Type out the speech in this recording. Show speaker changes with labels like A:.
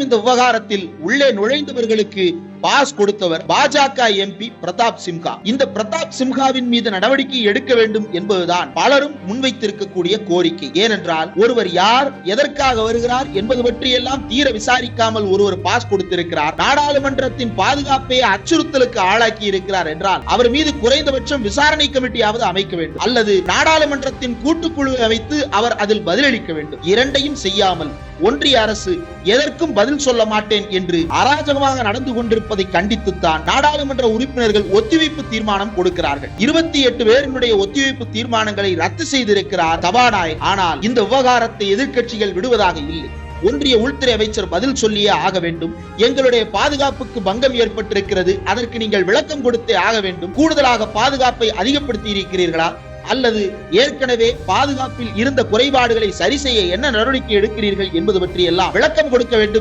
A: இந்த விவகாரத்தில் உள்ளே நுழைந்தவர்களுக்கு பாஸ் கொடுத்தவர் பாஜக எம்பி பிரதாப் சிம்ஹா. இந்த பிரதாப் சிம்ஹாவின் மீது நடவடிக்கை எடுக்க வேண்டும் என்பதுதான் பலரும் முன்வைத்திருக்கக்கூடிய கோரிக்கை. ஏனென்றால் ஒருவர் யார், எதற்காக வருகிறார் என்பது பற்றியெல்லாம் தீர விசாரிக்காமல் ஒருவர் பாஸ் கொடுத்திருக்கிறார், நாடாளுமன்றத்தின் பாதுகாப்பை அச்சுறுத்தலுக்கு ஆளாக்கி இருக்கிறார் என்றால் அவர் மீது குறைந்தபட்சம் விசாரணை கமிட்டியாவது அமைக்க வேண்டும், அல்லது நாடாளுமன்றத்தின் கூட்டுக்குழு அமைத்து அவர் அதில் பதிலளிக்க வேண்டும். இரண்டையும் செய்யாமல் ஒன்றிய அரசு எதற்கும் பதில் சொல்ல மாட்டேன் என்று அராஜகமாக நடந்து கொண்டிருப்பதை கண்டித்துத்தான் நாடாளுமன்ற உறுப்பினர்கள் ஒத்திவைப்பு தீர்மானம் கொடுக்கிறார்கள். 28 பேரினுடைய ஒத்திவைப்பு தீர்மானங்களை ரத்து செய்திருக்கிறார் சபாநாயகர். ஆனால் இந்த விவகாரத்தை எதிர்க்கட்சிகள் விடுவதாக இல்லை. ஒன்றிய உள்துறை அமைச்சர் பதில் சொல்லியே ஆக வேண்டும். எங்களுடைய பாதுகாப்புக்கு பங்கம் ஏற்பட்டிருக்கிறது, அதற்கு நீங்கள் விளக்கம் கொடுத்தே ஆக வேண்டும். கூடுதலாக பாதுகாப்பை அதிகப்படுத்தி இருக்கிறீர்களா, அல்லது ஏற்கனவே பாதுகாப்பில் இருந்த குறைபாடுகளை சரி செய்ய என்ன நடவடிக்கை எடுக்கிறீர்கள் என்பது பற்றி எல்லாம் விளக்கம் கொடுக்க வேண்டும்